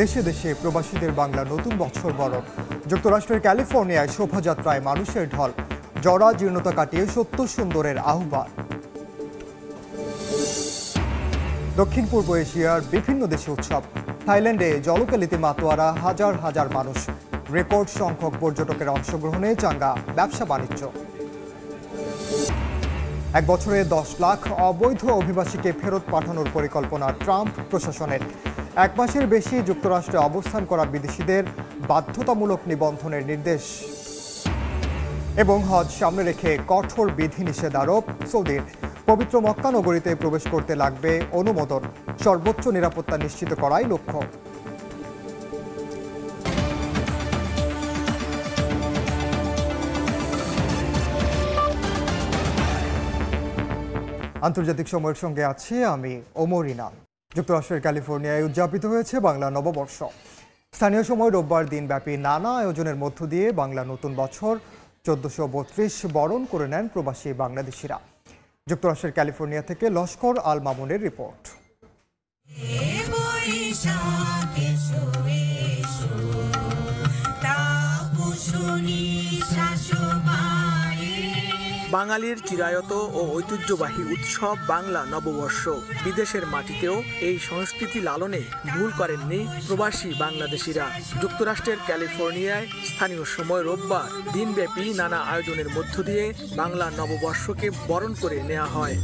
দেশে দেশে প্রবাসীদের বাংলা নতুন বছর বরণ। যুক্তরাষ্ট্রের ক্যালিফোর্নিয়ায় শোভাযাত্রায় মানুষের ঢল, জরা জীর্ণতা কাটিয়ে সত্য সুন্দরের আহ্বান। দক্ষিণ পূর্ব এশিয়ার বিভিন্ন দেশে উৎসব। থাইল্যান্ডে জলকেলিতে মাতোয়ারা হাজার হাজার মানুষ, রেকর্ড সংখ্যক পর্যটকের অংশগ্রহণে চাঙ্গা ব্যবসা বাণিজ্য। এক বছরে 10 লাখ অবৈধ অভিবাসীকে ফেরত পাঠানোর পরিকল্পনা ট্রাম্প প্রশাসনের। এক মাসের বেশি যুক্তরাষ্ট্রে অবস্থান করা বিদেশিদের বাধ্যতামূলক নিবন্ধনের নির্দেশ। এবং হজ সামনে রেখে কঠোর বিধিনিষেধ আরোপ সৌদির। পবিত্র মক্কা নগরীতে প্রবেশ করতে লাগবে অনুমোদন, সর্বোচ্চ নিরাপত্তা নিশ্চিত করাই লক্ষ্য। আন্তর্জাতিক সময়ের সঙ্গে আছি আমি ওমর ইনাম। যুক্তরাষ্ট্রের ক্যালিফোর্নিয়ায় উদযাপিত হয়েছে বাংলা নববর্ষ। স্থানীয় সময় রোববার দিনব্যাপী নানা আয়োজনের মধ্য দিয়ে বাংলা নতুন বছর 1432 বরণ করে নেন প্রবাসী বাংলাদেশিরা। যুক্তরাষ্ট্রের ক্যালিফোর্নিয়া থেকে লস্কর আল মামুনের রিপোর্ট। বাঙালির চিরায়ত ও ঐতিহ্যবাহী উৎসব বাংলা নববর্ষ। বিদেশের মাটিতেও এই সংস্কৃতি লালনে ভুল করেননি প্রবাসী বাংলাদেশিরা। যুক্তরাষ্ট্রের ক্যালিফোর্নিয়ায় স্থানীয় সময় রোববার দিনব্যাপী নানা আয়োজনের মধ্য দিয়ে বাংলা নববর্ষকে বরণ করে নেওয়া হয়।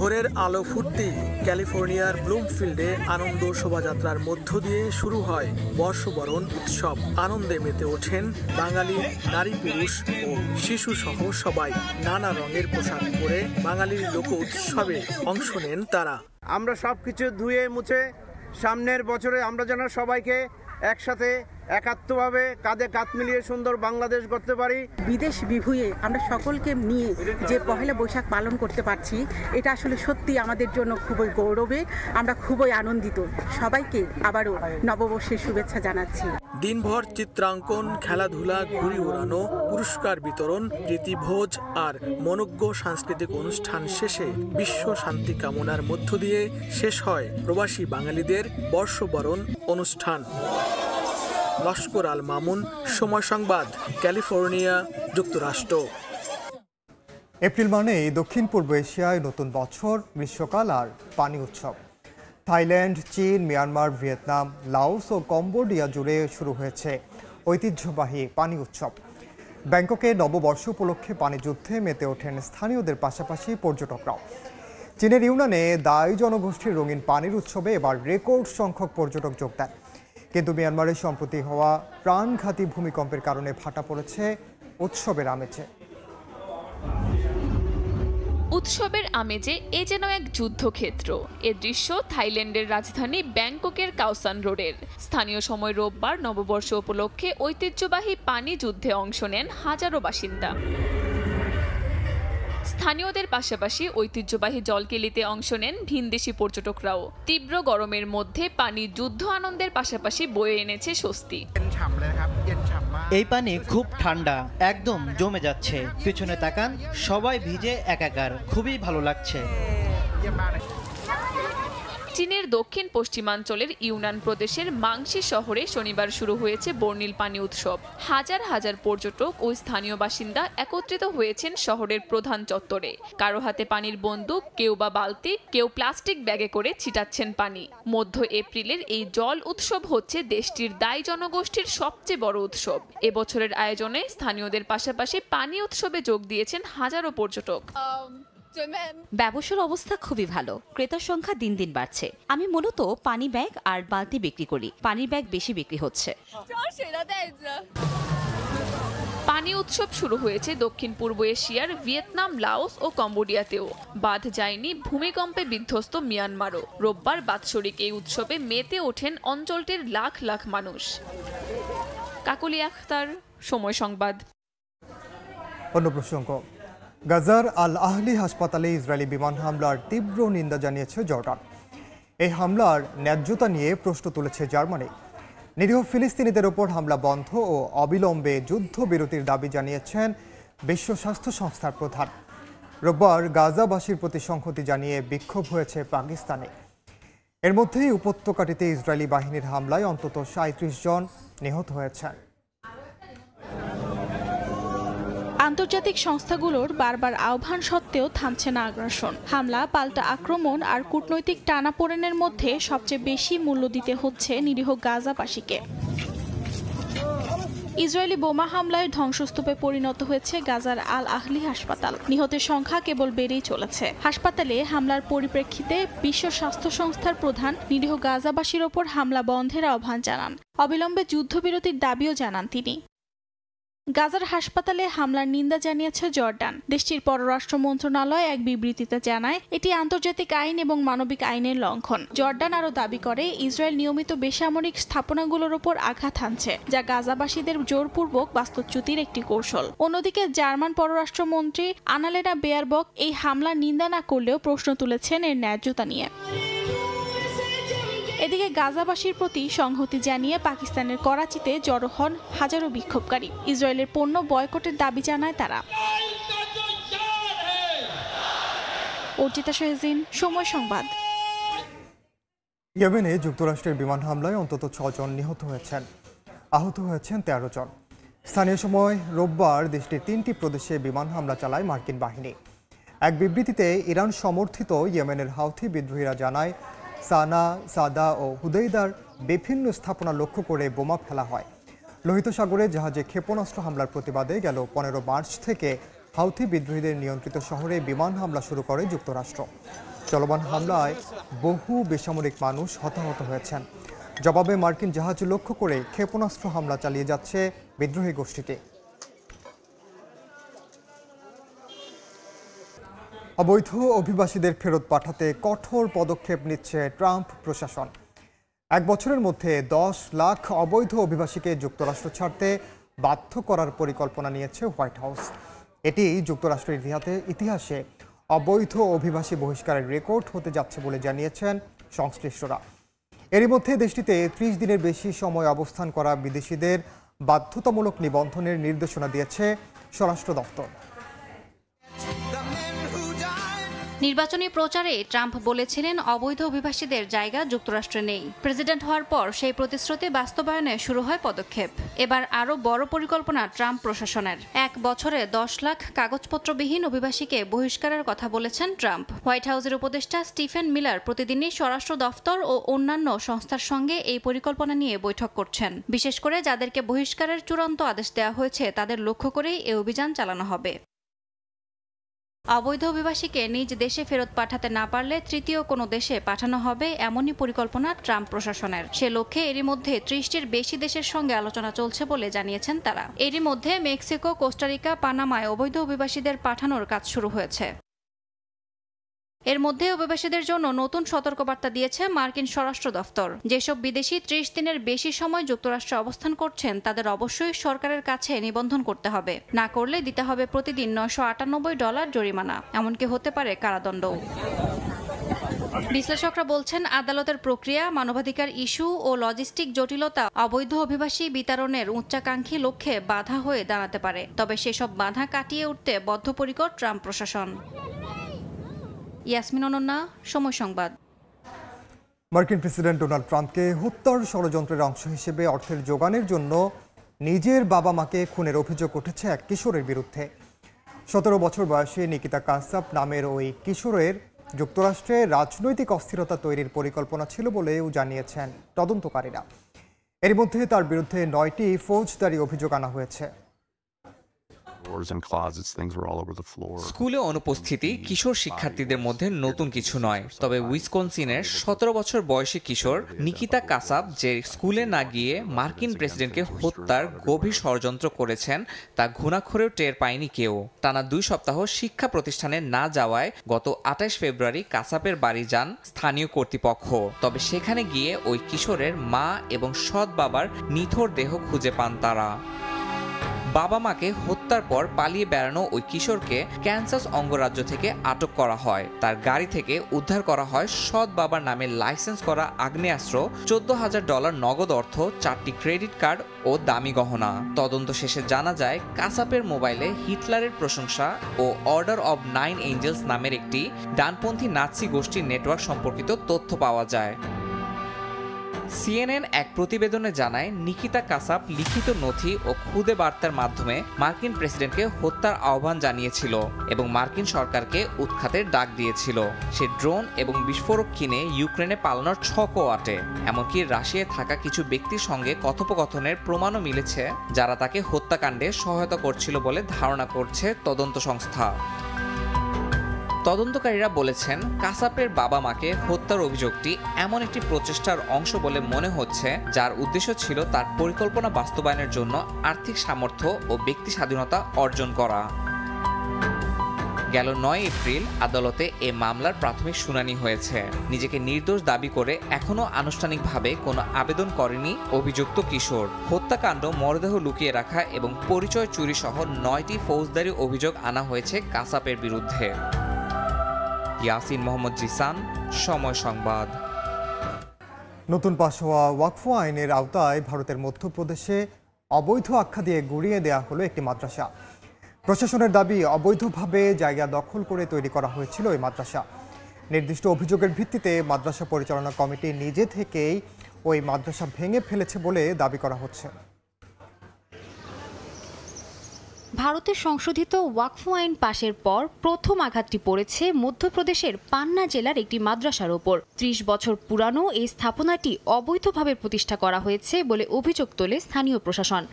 ভোরের আলো ফুটতেই ক্যালিফোর্নিয়ার ব্লুমফিল্ডে আনন্দ শোভাযাত্রার মধ্য দিয়ে শুরু হয় বর্ষবরণ উৎসব। আনন্দে মেতে ওঠেন বাঙালি নারী পুরুষ ও শিশু সহ সবাই। নানা রঙের পোশাক পরে বাঙালির লোক উৎসবে অংশ নেন তারা। আমরা সবকিছু ধুয়ে মুছে সামনের বছরে আমরা যেন সবাইকে একসাথে একাত্মভাবে কাঁধে কাঁধ মিলিয়ে সুন্দর বাংলাদেশ করতে পারি। বিদেশ বিভুঁয়ে আমরা সকলকে নিয়ে যে পহেলা বৈশাখ পালন করতে পারছি, এটা আসলে সত্যি আমাদের জন্য খুবই গৌরবের। আমরা খুবই আনন্দিত। সবাইকে আবারও নববর্ষের শুভেচ্ছা জানাচ্ছি। দিনভর চিত্রাঙ্কন, খেলাধুলা, ঘুড়ি ওড়ানো, পুরস্কার বিতরণ, প্রীতিভোজ আর মনোজ্ঞ সাংস্কৃতিক অনুষ্ঠান শেষে বিশ্ব শান্তি কামনার মধ্য দিয়ে শেষ হয় প্রবাসী বাঙালিদের বর্ষবরণ অনুষ্ঠান। লস্কর আল মামুন, সময় সংবাদ, ক্যালিফোর্নিয়া, যুক্তরাষ্ট্র। এপ্রিল মানেই দক্ষিণ পূর্ব এশিয়ায় নতুন বছর, গ্রীষ্মকাল আর পানি উৎসব। থাইল্যান্ড, চীন, মিয়ানমার, ভিয়েতনাম, লাওস ও কম্বোডিয়া জুড়ে শুরু হয়েছে ঐতিহ্যবাহী পানি উৎসব। ব্যাংককে নববর্ষ উপলক্ষে পানি যুদ্ধে মেতে ওঠেন স্থানীয়দের পাশাপাশি পর্যটকরাও। চীনের ইউনানে দাই জনগোষ্ঠীর রঙিন পানির উৎসবে এবার রেকর্ড সংখ্যক পর্যটক যোগ দেন। কিন্তু মিয়ানমারে সম্প্রতি হওয়া প্রাণঘাতী ভূমিকম্পের কারণে ভাটা পড়েছে উৎসবের আমেজে। উৎসবের আমেজে এ যেন এক যুদ্ধক্ষেত্র। এ দৃশ্য থাইল্যান্ডের রাজধানী ব্যাংককের কাওসান রোডের। স্থানীয় সময় রোববার নববর্ষ উপলক্ষে ঐতিহ্যবাহী পানি যুদ্ধে অংশ নেন হাজারো বাসিন্দা। স্থানীয়দের পাশাপাশি ঐতিহ্যবাহী জলকেলিতে অংশ নেন ভিনদেশি পর্যটকরাও। তীব্র গরমের মধ্যে পানি যুদ্ধ আনন্দের পাশাপাশি বয়ে এনেছে স্বস্তি। এই পানি খুব ঠান্ডা, একদম জমে যাচ্ছে। পিছনে তাকান, সবাই ভিজে একাকার, খুবই ভালো লাগছে। চীনের দক্ষিণ পশ্চিমাঞ্চলের ইউনান প্রদেশের মাংসি শহরে শনিবার শুরু হয়েছে বর্ণিল পানি উৎসব। হাজার হাজার পর্যটক ও স্থানীয় বাসিন্দা একত্রিত হয়েছেন শহরের প্রধান চত্বরে। কারো হাতে পানির বন্দুক, কেউ বা বালতি, কেউ প্লাস্টিক ব্যাগে করে ছিটাচ্ছেন পানি। মধ্য এপ্রিলের এই জল উৎসব হচ্ছে দেশটির দাই জনগোষ্ঠীর সবচেয়ে বড় উৎসব। এবছরের আয়োজনে স্থানীয়দের পাশাপাশি পানি উৎসবে যোগ দিয়েছেন হাজারো পর্যটক। ব্যবসার অবস্থা খুবই ভালো, ক্রেতার সংখ্যা দিন দিন বাড়ছে। আমি মূলত পানি ব্যাগ আর বালতি বিক্রি করি। পানির ব্যাগ বেশি বিক্রি হচ্ছে। পানি উৎসব শুরু হয়েছে দক্ষিণ পূর্ব এশিয়ার ভিয়েতনাম, লাওস ও কম্বোডিয়াতেও। বাদ যায়নি ভূমিকম্পে বিধ্বস্ত মিয়ানমারও। রোববার বাৎসরিক এই উৎসবে মেতে ওঠেন অঞ্চলটির লাখ লাখ মানুষ। কাকলি আখতার, সময় সংবাদ। অন্য প্রসঙ্গ, গাজার আল আহলি হাসপাতালে ইসরায়েলি বিমান হামলার তীব্র নিন্দা জানিয়েছে জর্ডান। এই হামলার ন্যায্যতা নিয়ে প্রশ্ন তুলেছে জার্মানি। নিরীহ ফিলিস্তিনিদের ওপর হামলা বন্ধ ও অবিলম্বে যুদ্ধবিরতির দাবি জানিয়েছেন বিশ্ব স্বাস্থ্য সংস্থার প্রধান। রোববার গাজাবাসীর প্রতি সংহতি জানিয়ে বিক্ষোভ হয়েছে পাকিস্তানে। এর মধ্যেই উপত্যকাটিতে ইসরায়েলি বাহিনীর হামলায় অন্তত ৩৭ জন নিহত হয়েছেন। আন্তর্জাতিক সংস্থাগুলোর বারবার আহ্বান সত্ত্বেও থামছে না আগ্রাসন। হামলা, পাল্টা আক্রমণ আর কূটনৈতিক টানাপোড়েনের মধ্যে সবচেয়ে বেশি মূল্য দিতে হচ্ছে নিরীহ গাজাবাসীকে। ইসরায়েলি বোমা হামলায় ধ্বংসস্তূপে পরিণত হয়েছে গাজার আল আহলি হাসপাতাল। নিহতের সংখ্যা কেবল বেড়েই চলেছে। হাসপাতালে হামলার পরিপ্রেক্ষিতে বিশ্ব স্বাস্থ্য সংস্থার প্রধান নিরীহ গাজাবাসীর ওপর হামলা বন্ধের আহ্বান জানান। অবিলম্বে যুদ্ধবিরতির দাবিও জানান তিনি। গাজার হাসপাতালে হামলার নিন্দা জানিয়েছে জর্ডান। দেশটির পররাষ্ট্র মন্ত্রণালয় এক বিবৃতিতে জানায়, এটি আন্তর্জাতিক আইন এবং মানবিক আইনের লঙ্ঘন। জর্ডান আরও দাবি করে, ইসরায়েল নিয়মিত বেসামরিক স্থাপনাগুলোর ওপর আঘাত হানছে, যা গাজাবাসীদের জোরপূর্বক বাস্তুচ্যুতির একটি কৌশল। অন্যদিকে জার্মান পররাষ্ট্রমন্ত্রী আনালেনা বেয়ারবক এই হামলার নিন্দা না করলেও প্রশ্ন তুলেছেন এর ন্যায্যতা নিয়ে। এদিকে গাজাবাসীর প্রতি সংহতি জানিয়ে পাকিস্তানের করাচিতে জড়ো হন হাজারো বিক্ষোভকারী। ইসরায়েলের পণ্য বয়কটের দাবি জানায় তারা। অর্জিতা শাহজিন, সময় সংবাদ। ইয়েমেনে যুক্তরাষ্ট্রের বিমান হামলায় অন্তত ৬ জন নিহত হয়েছেন, আহত হয়েছেন ১৩ জন। স্থানীয় সময় রোববার দেশটির ৩টি প্রদেশে বিমান হামলা চালায় মার্কিন বাহিনী। এক বিবৃতিতে ইরান সমর্থিত ইয়েমেনের হাউথি বিদ্রোহীরা জানায়, সানা, সাদা ও হুদাইদার বিভিন্ন স্থাপনা লক্ষ্য করে বোমা ফেলা হয়। লোহিত সাগরে জাহাজে ক্ষেপণাস্ত্র হামলার প্রতিবাদে গেল ১৫ মার্চ থেকে হাউথি বিদ্রোহীদের নিয়ন্ত্রিত শহরে বিমান হামলা শুরু করে যুক্তরাষ্ট্র। চলমান হামলায় বহু বেসামরিক মানুষ হতাহত হয়েছেন। জবাবে মার্কিন জাহাজ লক্ষ্য করে ক্ষেপণাস্ত্র হামলা চালিয়ে যাচ্ছে বিদ্রোহী গোষ্ঠীটি। অবৈধ অভিবাসীদের ফেরত পাঠাতে কঠোর পদক্ষেপ নিচ্ছে ট্রাম্প প্রশাসন। এক বছরের মধ্যে ১০ লাখ অবৈধ অভিবাসীকে যুক্তরাষ্ট্র ছাড়তে বাধ্য করার পরিকল্পনা নিয়েছে হোয়াইট হাউস। এটি যুক্তরাষ্ট্রের ইতিহাসে অবৈধ অভিবাসী বহিষ্কারের রেকর্ড হতে যাচ্ছে বলে জানিয়েছেন সংশ্লিষ্টরা। এরই মধ্যে দেশটিতে ৩০ দিনের বেশি সময় অবস্থান করা বিদেশিদের বাধ্যতামূলক নিবন্ধনের নির্দেশনা দিয়েছে স্বরাষ্ট্র দফতর। নির্বাচনী প্রচারে ট্রাম্প বলেছিলেন, অবৈধ অভিবাসীদের জায়গা যুক্তরাষ্ট্রে নেই। প্রেসিডেন্ট হওয়ার পর সেই প্রতিশ্রুতি বাস্তবায়নে শুরু হয় পদক্ষেপ। এবার আরও বড় পরিকল্পনা ট্রাম্প প্রশাসনের। ১ বছরে ১০ লাখ কাগজপত্রবিহীন অভিবাসীকে বহিষ্কারের কথা বলেছেন ট্রাম্প। হোয়াইট হাউসের উপদেষ্টা স্টিফেন মিলার প্রতিদিনই স্বরাষ্ট্র দফতর ও অন্যান্য সংস্থার সঙ্গে এই পরিকল্পনা নিয়ে বৈঠক করছেন। বিশেষ করে যাদেরকে বহিষ্কারের চূড়ান্ত আদেশ দেওয়া হয়েছে তাদের লক্ষ্য করেই এই অভিযান চালানো হবে। অবৈধ অভিবাসীকে নিজ দেশে ফেরত পাঠাতে না পারলে তৃতীয় কোনো দেশে পাঠানো হবে, এমনই পরিকল্পনা ট্রাম্প প্রশাসনের। সে লক্ষ্যে এরই মধ্যে ৩০টির বেশি দেশের সঙ্গে আলোচনা চলছে বলে জানিয়েছেন তারা। এরই মধ্যে মেক্সিকো, কোস্টারিকা, পানামায় অবৈধ অভিবাসীদের পাঠানোর কাজ শুরু হয়েছে। এর মধ্যে অভিবাসীদের জন্য নতুন সতর্কবার্তা দিয়েছে মার্কিন স্বরাষ্ট্র দফতর। যেসব বিদেশি ৩০ দিনের বেশি সময় যুক্তরাষ্ট্রে অবস্থান করছেন তাদের অবশ্যই সরকারের কাছে নিবন্ধন করতে হবে। না করলে দিতে হবে প্রতিদিন $৯৯৮ জরিমানা, এমনকি হতে পারে কারাদণ্ডও। বিশ্লেষকরা বলছেন, আদালতের প্রক্রিয়া, মানবাধিকার ইস্যু ও লজিস্টিক জটিলতা অবৈধ অভিবাসী বিতরণের উচ্চাকাঙ্ক্ষী লক্ষ্যে বাধা হয়ে দাঁড়াতে পারে। তবে সেসব বাধা কাটিয়ে উঠতে বদ্ধপরিকর ট্রাম্প প্রশাসন। ইয়াসমিন অনন্যা, সময় সংবাদ। মার্কিন প্রেসিডেন্ট ডোনাল্ড ট্রাম্পকে হত্যার ষড়যন্ত্রের অংশ হিসেবে অর্থের যোগানের জন্য নিজের বাবা মাকে খুনের অভিযোগ উঠেছে এক কিশোরের বিরুদ্ধে। ১৭ বছর বয়সী নিকিতা কাসাব নামের ওই কিশোরের যুক্তরাষ্ট্রে রাজনৈতিক অস্থিরতা তৈরির পরিকল্পনা ছিল বলেও জানিয়েছেন তদন্তকারীরা। এর মধ্যে তার বিরুদ্ধে ৯টি ফৌজদারি অভিযোগ আনা হয়েছে। স্কুলে অনুপস্থিতি কিশোর শিক্ষার্থীদের মধ্যে নতুন কিছু নয়। তবে উইসকনসিনের ১৭ বছর বয়সী কিশোর নিকিতা কাসাব যে স্কুলে না গিয়ে মার্কিন প্রেসিডেন্টকে হত্যার গভীর ষড়যন্ত্র করেছেন তা ঘুণাক্ষরেও টের পায়নি কেউ। টানা ২ সপ্তাহ শিক্ষা প্রতিষ্ঠানে না যাওয়ায় গত ২৮ ফেব্রুয়ারি কাসাবের বাড়ি যান স্থানীয় কর্তৃপক্ষ। তবে সেখানে গিয়ে ওই কিশোরের মা এবং সৎ বাবার নিথর দেহ খুঁজে পান তারা। বাবা মাকে হত্যার পর পালিয়ে বেড়ানো ওই কিশোরকে ক্যানসাস অঙ্গরাজ্য থেকে আটক করা হয়। তার গাড়ি থেকে উদ্ধার করা হয় সৎ বাবার নামে লাইসেন্স করা আগ্নেয়াস্ত্র, $14,000 নগদ অর্থ, 4টি ক্রেডিট কার্ড ও দামি গহনা। তদন্ত শেষে জানা যায় কাসাপের মোবাইলে হিটলারের প্রশংসা ও অর্ডার অব 9 এঞ্জেলস নামের একটি ডানপন্থী নাৎসি গোষ্ঠীর নেটওয়ার্ক সম্পর্কিত তথ্য পাওয়া যায়। CNN এক প্রতিবেদনে জানায় নিকিতা কাসাপ লিখিত নথি ও খুদে বার্তার মাধ্যমে মার্কিন প্রেসিডেন্টকে হত্যার আহ্বান জানিয়েছিল এবং মার্কিন সরকারকে উৎখাতের ডাক দিয়েছিল। সে ড্রোন এবং বিস্ফোরক কিনে ইউক্রেনে পালানোর ছকও আটে। এমনকি রাশিয়ায় থাকা কিছু ব্যক্তির সঙ্গে কথোপকথনের প্রমাণও মিলেছে, যারা তাকে হত্যাকাণ্ডে সহায়তা করছিল বলে ধারণা করছে তদন্ত সংস্থা। তদন্তকারীরা বলেছেন কাসাপের বাবা মাকে হত্যার অভিযোগটি এমন একটি প্রচেষ্টার অংশ বলে মনে হচ্ছে, যার উদ্দেশ্য ছিল তার পরিকল্পনা বাস্তবায়নের জন্য আর্থিক সামর্থ্য ও ব্যক্তি স্বাধীনতা অর্জন করা। গেল 9 এপ্রিল আদালতে এ মামলার প্রাথমিক শুনানি হয়েছে। নিজেকে নির্দোষ দাবি করে এখনও আনুষ্ঠানিকভাবে কোনো আবেদন করেনি অভিযুক্ত কিশোর। হত্যাকাণ্ড, মরদেহ লুকিয়ে রাখা এবং পরিচয় চুরি সহ 9টি ফৌজদারি অভিযোগ আনা হয়েছে কাসাপের বিরুদ্ধে। ইয়াসিন মোহাম্মদ জিসান, সময় সংবাদ। নতুন পাশ হওয়া ওয়াকফ আইনের আওতায় ভারতের মধ্যপ্রদেশে অবৈধ আখ্যা দিয়ে গুড়িয়ে দেওয়া হলো একটি মাদ্রাসা। প্রশাসনের দাবি, অবৈধভাবে জায়গা দখল করে তৈরি করা হয়েছিল এই মাদ্রাসা। নির্দিষ্ট অভিযোগের ভিত্তিতে মাদ্রাসা পরিচালনা কমিটি নিজে থেকেই ওই মাদ্রাসা ভেঙে ফেলেছে বলে দাবি করা হচ্ছে। ভারতের সংশোধিত ওয়াকফ আইন পাশের পর প্রথম আঘাতটি পড়েছে মধ্যপ্রদেশের পান্না জেলার একটি মাদ্রাসার ওপর। 30 বছর পুরানো এই স্থাপনাটি অবৈধভাবে প্রতিষ্ঠা করা হয়েছে বলে অভিযোগ তোলে স্থানীয় প্রশাসন।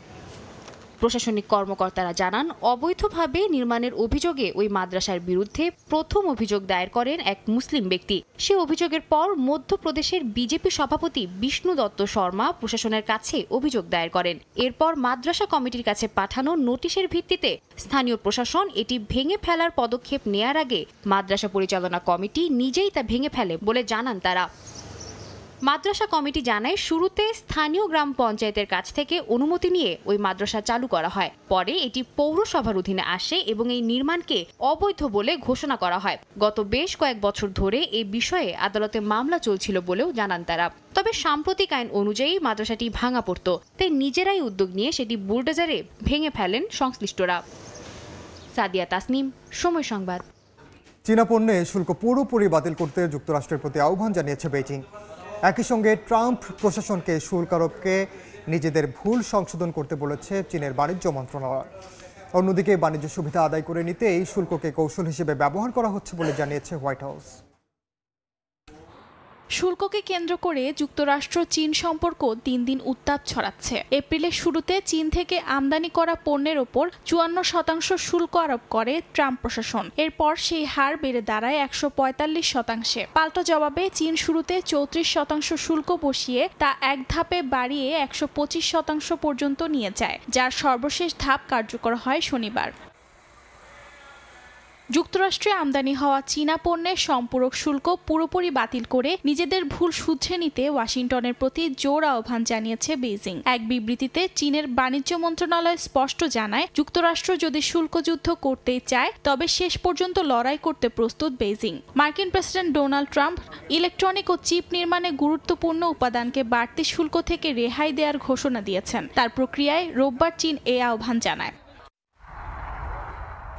প্রশাসনিক কর্মকর্তারা জানান, অবৈধভাবে নির্মাণের অভিযোগে ওই মাদ্রাসার বিরুদ্ধে প্রথম অভিযোগ দায়ের করেন এক মুসলিম ব্যক্তি। সে অভিযোগের পর মধ্যপ্রদেশের বিজেপি সভাপতি বিষ্ণু দত্ত শর্মা প্রশাসনের কাছে অভিযোগ দায়ের করেন। এরপর মাদ্রাসা কমিটির কাছে পাঠানো নোটিশের ভিত্তিতে স্থানীয় প্রশাসন এটি ভেঙে ফেলার পদক্ষেপ নেয়ার আগে মাদ্রাসা পরিচালনা কমিটি নিজেই তা ভেঙে ফেলে বলে জানান তারা। মাদ্রাসা কমিটি জানায়, শুরুতে স্থানীয় গ্রাম পঞ্চায়েতের কাছ থেকে অনুমতি নিয়ে ওই মাদ্রাসা চালু করা হয়। পরে এটি পৌরসভার অধীনে আসে এবং এই নির্মাণকে অবৈধ বলে ঘোষণা করা হয়। গত বেশ কয়েক বছর ধরে এই বিষয়ে আদালতে মামলা চলছিল বলেও জানান তারা। তবে সাম্প্রতিক আইন অনুযায়ী মাদ্রাসাটি ভাঙা পড়ত, তাই নিজেরাই উদ্যোগ নিয়ে সেটি বুলডোজারে ভেঙে ফেলেন সংশ্লিষ্টরা। সাদিয়া তাসনিম, সময় সংবাদ। চীনা পণ্যে শুল্ক পুরোপুরি বাতিল করতে যুক্তরাষ্ট্রের প্রতি আহ্বান জানিয়েছে বেইজিং। একই সঙ্গে ট্রাম্প প্রশাসনকে শুল্ক আরোপকে নিজেদের ভুল সংশোধন করতে বলেছে চীনের বাণিজ্য মন্ত্রণালয়। অন্যদিকে বাণিজ্য সুবিধা আদায় করে নিতে এই শুল্ককে কৌশল হিসেবে ব্যবহার করা হচ্ছে বলে জানিয়েছে হোয়াইট হাউস। শুল্ককে কেন্দ্র করে যুক্তরাষ্ট্র চীন সম্পর্ক দিন দিন উত্তাপ ছড়াচ্ছে। এপ্রিলের শুরুতে চীন থেকে আমদানি করা পণ্যের ওপর 54% শুল্ক আরোপ করে ট্রাম্প প্রশাসন। এরপর সেই হার বেড়ে দাঁড়ায় 145%। পাল্টা জবাবে চীন শুরুতে 34% শুল্ক বসিয়ে তা এক ধাপে বাড়িয়ে 125% পর্যন্ত নিয়ে যায়, যার সর্বশেষ ধাপ কার্যকর হয় শনিবার। যুক্তরাষ্ট্রে আমদানি হওয়া চীনা পণ্যের সম্পূরক শুল্ক পুরোপুরি বাতিল করে নিজেদের ভুল শুধরে নিতে ওয়াশিংটনের প্রতি জোর আহ্বান জানিয়েছে বেইজিং। এক বিবৃতিতে চীনের বাণিজ্য মন্ত্রণালয় স্পষ্ট জানায়, যুক্তরাষ্ট্র যদি শুল্ক যুদ্ধ করতেই চায় তবে শেষ পর্যন্ত লড়াই করতে প্রস্তুত বেইজিং। মার্কিন প্রেসিডেন্ট ডোনাল্ড ট্রাম্প ইলেকট্রনিক ও চিপ নির্মাণে গুরুত্বপূর্ণ উপাদানকে বাড়তি শুল্ক থেকে রেহাই দেওয়ার ঘোষণা দিয়েছেন। তার প্রক্রিয়ায় রোববার চীন এই আহ্বান জানায়।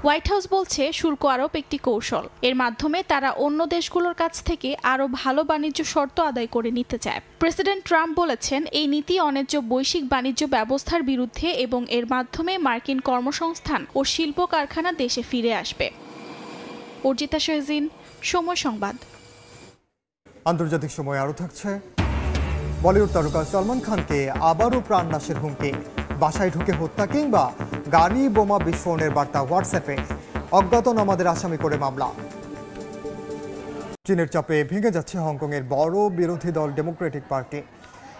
হোয়াইট হাউস বলছে, শুল্ক আরোপ একটি কৌশল। এর মাধ্যমে তারা অন্য দেশগুলোর কাছ থেকে আরও ভালো বাণিজ্য শর্ত আদায় করে নিতে চায়। প্রেসিডেন্ট ট্রাম্প বলেছেন, এই নীতি অন্যায্য বৈশ্বিক বাণিজ্য ব্যবস্থার বিরুদ্ধে এবং এর মাধ্যমে মার্কিন কর্মসংস্থান ও শিল্প কারখানা দেশে ফিরে আসবে। অর্জিতা শেহজিন, সময় সংবাদ। আন্তর্জাতিক সময় আরও থাকছে। বলিউড তারকা সলমান খানকে আবারও প্রাণনাশের হুমকি, বাসায় ঢুকে হত্যা কিংবা গাড়ি বোমা বিস্ফোরণের বার্তা হোয়াটসঅ্যাপে, অজ্ঞাতনামাদের আসামি করে মামলা। চীনের চাপে ভেঙে যাচ্ছে হংকংয়ের বড় বিরোধী দল ডেমোক্রেটিক পার্টি।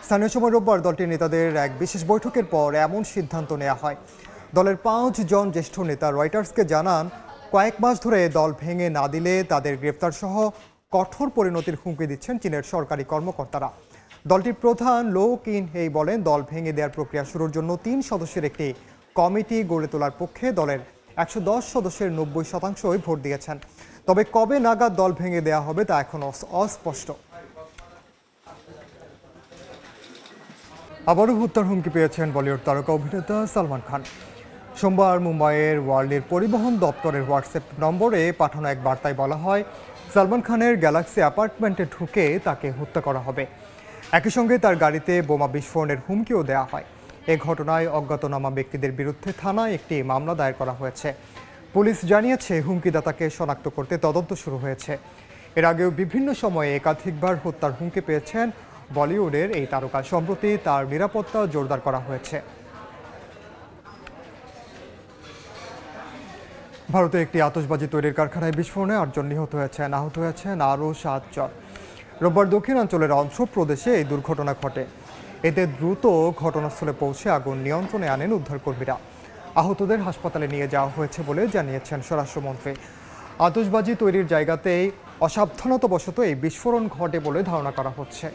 স্থানীয় সময় রোববার দলটির নেতাদের এক বিশেষ বৈঠকের পর এমন সিদ্ধান্ত নেওয়া হয়। দলের 5 জন জ্যেষ্ঠ নেতা রয়টার্সকে জানান, কয়েক মাস ধরে দল ভেঙে না দিলে তাদের গ্রেফতার সহ কঠোর পরিণতির হুমকি দিচ্ছেন চীনের সরকারি কর্মকর্তারা। দলটির প্রধান লো কিন হেই বলেন, দল ভেঙে দেওয়ার প্রক্রিয়া শুরুর জন্য 3 সদস্যের একটি কমিটি গড়ে তোলার পক্ষে দলের 110 সদস্যের 90% ভোট দিয়েছেন। তবে কবে নাগাদ দল ভেঙে দেওয়া হবে তা এখনো অস্পষ্ট। আবারও হত্যার হুমকি পেয়েছেন বলিউড তারকা অভিনেতা সালমান খান। সোমবার মুম্বাইয়ের ওয়ার্ল্ডের পরিবহন দপ্তরের হোয়াটসঅ্যাপ নম্বরে পাঠানো এক বার্তায় বলা হয়, সালমান খানের গ্যালাক্সি অ্যাপার্টমেন্টে ঢুকে তাকে হত্যা করা হবে। একই সঙ্গে তার গাড়িতে বোমা বিস্ফোরণের হুমকিও দেওয়া হয়। এ ঘটনায় অজ্ঞাতনামা ব্যক্তিদের বিরুদ্ধে থানায় একটি মামলা দায়ের করা হয়েছে। পুলিশ জানিয়েছে, হুমকিদাতাকে শনাক্ত করতে তদন্ত শুরু হয়েছে। এর আগেও বিভিন্ন সময়ে একাধিকবার হত্যার হুমকি পেয়েছেন বলিউডের এই তারকা। সম্প্রতি তার নিরাপত্তা জোরদার করা হয়েছে। ভারতে একটি আতশবাজি তৈরির কারখানায় বিস্ফোরণে 8 জন নিহত হয়েছেন, আহত হয়েছেন আরও 7 জন। রোববার দক্ষিণাঞ্চলের অন্ধ্রপ্রদেশে এই দুর্ঘটনা ঘটে। এতে দ্রুত ঘটনাস্থলে পৌঁছে আগুন নিয়ন্ত্রণে আনেন উদ্ধারকর্মীরা। আহতদের হাসপাতালে নিয়ে যাওয়া হয়েছে বলে জানিয়েছেন স্বরাষ্ট্রমন্ত্রী। আতশবাজি তৈরির জায়গাতেই অসাবধানতাবশত এই বিস্ফোরণ ঘটে বলে ধারণা করা হচ্ছে।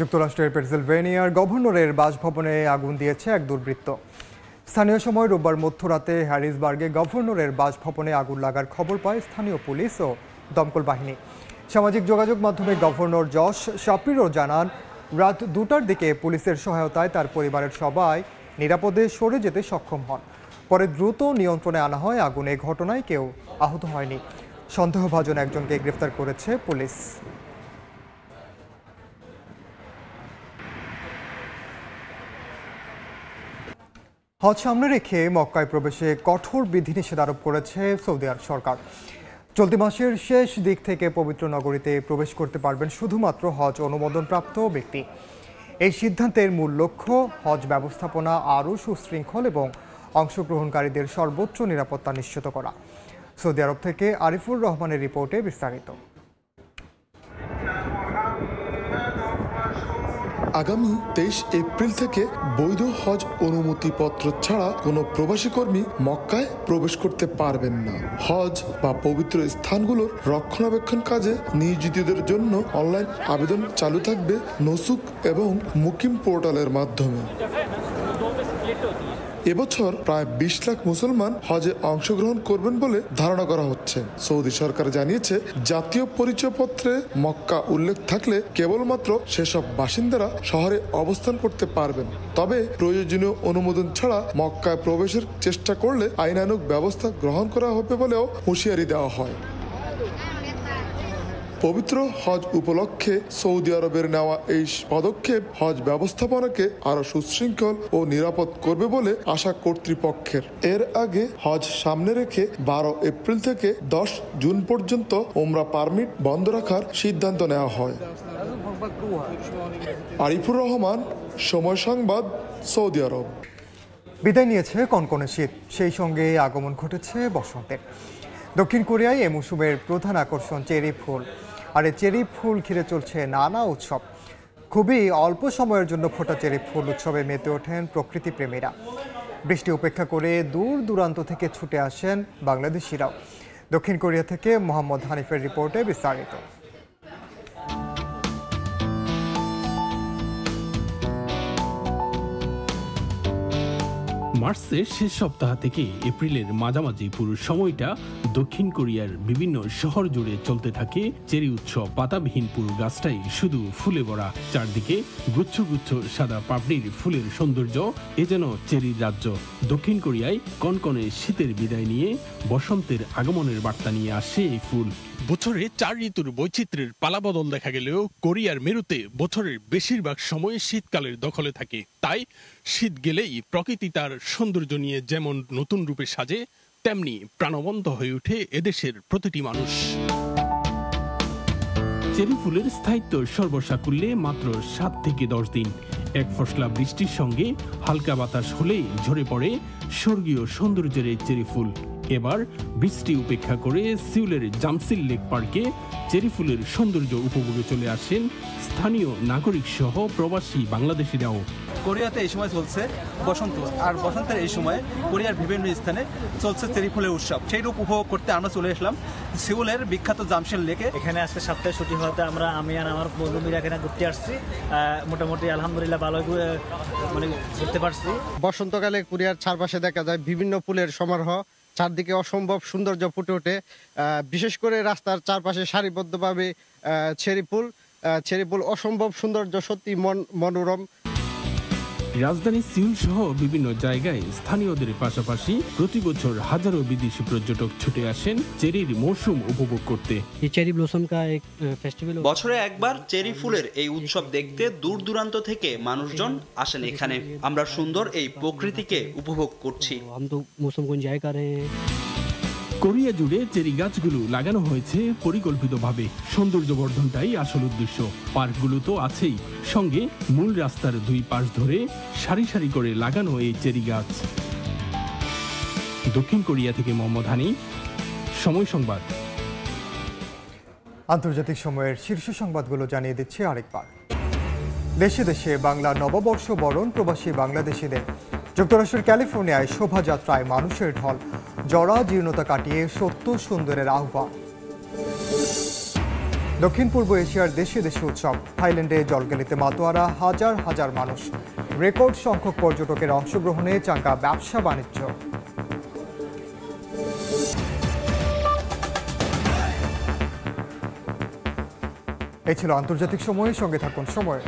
যুক্তরাষ্ট্রের পেনসিলভেনিয়ার গভর্নরের বাসভবনে আগুন দিয়েছে এক দুর্বৃত্ত। স্থানীয় সময় রোববার মধ্যরাতে হ্যারিসবার্গে গভর্নরের বাসভবনে আগুন লাগার খবর পায় স্থানীয় পুলিশ ও দমকল বাহিনী। সামাজিক যোগাযোগ মাধ্যমে গভর্নর জশ শাপিরো জানান, রাত 2টার দিকে পুলিশের সহায়তায় তার পরিবারের সবাই নিরাপদে সরে যেতে সক্ষম হন। পরে দ্রুত নিয়ন্ত্রণে আনা হয় আগুন। এই ঘটনায় কেউ আহত হয়নি। সন্দেহভাজন একজনকে গ্রেফতার করেছে পুলিশ। হজ সামনে রেখে মক্কায় প্রবেশে কঠোর বিধিনিষেধ আরোপ করেছে সৌদি আরব সরকার। চলতি মাসের শেষ দিক থেকে পবিত্র নগরীতে প্রবেশ করতে পারবেন শুধুমাত্র হজ অনুমোদনপ্রাপ্ত ব্যক্তি। এই সিদ্ধান্তের মূল লক্ষ্য হজ ব্যবস্থাপনা আরও সুশৃঙ্খল এবং অংশগ্রহণকারীদের সর্বোচ্চ নিরাপত্তা নিশ্চিত করা। সৌদি আরব থেকে আরিফুর রহমানের রিপোর্টে বিস্তারিত। আগামী 23 এপ্রিল থেকে বৈধ হজ অনুমতিপত্র ছাড়া কোনো প্রবাসী কর্মী মক্কায় প্রবেশ করতে পারবেন না। হজ বা পবিত্র স্থানগুলোর রক্ষণাবেক্ষণ কাজে নিয়োজিতদের জন্য অনলাইন আবেদন চালু থাকবে নসুক এবং মুকিম পোর্টালের মাধ্যমে। এবছর প্রায় 20 লাখ মুসলমান হজে অংশগ্রহণ করবেন বলে ধারণা করা হচ্ছে। সৌদি সরকার জানিয়েছে, জাতীয় পরিচয়পত্রে মক্কা উল্লেখ থাকলে কেবলমাত্র সেসব বাসিন্দারা শহরে অবস্থান করতে পারবেন। তবে প্রয়োজনীয় অনুমোদন ছাড়া মক্কায় প্রবেশের চেষ্টা করলে আইনানুগ ব্যবস্থা গ্রহণ করা হবে বলেও হুঁশিয়ারি দেওয়া হয়। পবিত্র হজ উপলক্ষে সৌদি আরবের নেওয়া এই পদক্ষেপ হজ ব্যবস্থাপনাকে আরো সুশৃঙ্খল ও নিরাপদ করবে বলে আশা কর্তৃপক্ষের। এর আগে হজ সামনে রেখে 12 এপ্রিল থেকে 10 জুন পর্যন্ত উমরা পারমিট বন্ধ রাখার সিদ্ধান্ত নেওয়া হয়। আরিফুর রহমান, সময় সংবাদ, সৌদি আরব। বিদায় নিয়েছে কনকনে শীত, সেই সঙ্গে আগমন ঘটেছে বসন্তের। দক্ষিণ কোরিয়ায় এ মৌসুমের প্রধান আকর্ষণ চেরি ফুল। আর এই চেরি ফুল ঘিরে চলছে নানা উৎসব। খুবই অল্প সময়ের জন্য ফোটা চেরি ফুল উৎসবে মেতে ওঠেন প্রকৃতি প্রেমীরা। বৃষ্টি উপেক্ষা করে দূর দূরান্ত থেকে ছুটে আসেন বাংলাদেশিরাও। দক্ষিণ কোরিয়া থেকে মোহাম্মদ হানিফের রিপোর্টে বিস্তারিত। মার্চের শেষ সপ্তাহ থেকে এপ্রিলের মাঝামাঝি পুরো সময়টা দক্ষিণ কোরিয়ার বিভিন্ন শহর জুড়ে চলতে থাকে চেরি উৎসব। পাতাবিহীন পুরো গাছটাই শুধু ফুলে ভরা, চারদিকে গুচ্ছ গুচ্ছ সাদা পাপড়ির ফুলের সৌন্দর্য। এ যেন চেরির রাজ্য। দক্ষিণ কোরিয়ায় কনকনে শীতের বিদায় নিয়ে বসন্তের আগমনের বার্তা নিয়ে আসে এই ফুল। বছরে 4 ঋতুর বৈচিত্র্যের পালাবদল দেখা গেলেও কোরিয়ার মেরুতে বছরের বেশিরভাগ সময় শীতকালের দখলে থাকে। তাই শীত গেলেই প্রকৃতি তার সৌন্দর্য নিয়ে যেমন নতুন রূপে সাজে, তেমনি প্রাণবন্ত হয়ে ওঠে এদেশের প্রতিটি মানুষ। চেরি ফুলের স্থায়িত্ব সর্বসাকুল্যে মাত্র 7 থেকে 10 দিন। এক ফসলা বৃষ্টির সঙ্গে হালকা বাতাস হলেই ঝরে পড়ে স্বর্গীয় সৌন্দর্যের এই চেরি ফুল। এবার বৃষ্টি উপেক্ষা করে সিউলের জামসিল লেক পার্কে চেরি ফুলের সৌন্দর্য উপভোগে চলে আসেন স্থানীয় নাগরিক সহ প্রবাসী বাংলাদেশিরাও। কোরিয়াতে এই সময় চলছে বসন্ত, আর বসন্তের এই সময় কোরিয়ার বিভিন্ন স্থানে চলছে চেরি ফুলের উৎসব। সেই রূপ উপভোগ করতে আমরা চলে আসলাম সিউলের বিখ্যাত জামসিল লেকে। এখানে আজকে সপ্তাহে ছুটি হওয়াতে আমি আর আমার বন্ধু মিলে এখানে ঘুরতে আসছি। মোটামুটি আলহামদুলিল্লাহ ভালোই মানে ঘুরতে পারছি। বসন্তকালে কোরিয়ার চারপাশে দেখা যায় বিভিন্ন ফুলের সমারোহ, চারদিকে অসম্ভব সৌন্দর্য ফুটে ওঠে। বিশেষ করে রাস্তার চারপাশে সারিবদ্ধভাবে চেরি ফুল অসম্ভব সৌন্দর্য, সত্যি মনোরম। রাজধানী সিউল সহ বিভিন্ন জায়গায় স্থানীয়দের পাশাপাশি প্রতি বছর হাজারো বিদেশি পর্যটক ছুটে আসেন চেরির মৌসুম উপভোগ করতে। বছরে একবার চেরি ফুলের এই উৎসব দেখতে দূর দূরান্ত থেকে মানুষজন আসেন এখানে। আমরা সুন্দর এই প্রকৃতিকে উপভোগ করছি। কোরিয়া জুড়ে চেরি গাছগুলো লাগানো হয়েছে পরিকল্পিতভাবে। সৌন্দর্য বর্ধনটাই আসল উদ্দেশ্য। পার্কগুলো তো আছেই, সঙ্গে মূল রাস্তার দুই পাশ ধরে সারি সারি করে লাগানো এই চেরি গাছ। দক্ষিণ কোরিয়া থেকে মোহাম্মদ হানি, সময় সংবাদ। আন্তর্জাতিক সময়ের শীর্ষ সংবাদগুলো জানিয়ে দিচ্ছে আরেকবার। দেশে দেশে বাংলা নববর্ষ বরণ প্রবাসী বাংলাদেশিদের। যুক্তরাষ্ট্রের ক্যালিফোর্নিয়ায় শোভাযাত্রায় মানুষের ঢল, জরা জীর্ণতা কাটিয়ে সত্য সুন্দরের আহ্বান। দক্ষিণ পূর্ব এশিয়ার দেশে দেশে উৎসব। থাইল্যান্ডে জলগেলিতে মাতোয়ারা হাজার হাজার মানুষ। রেকর্ড সংখ্যক পর্যটকের অংশগ্রহণে চাঙ্গা ব্যবসা বাণিজ্য। এই ছিল আন্তর্জাতিক সময়ের সঙ্গে থাকুন সময়।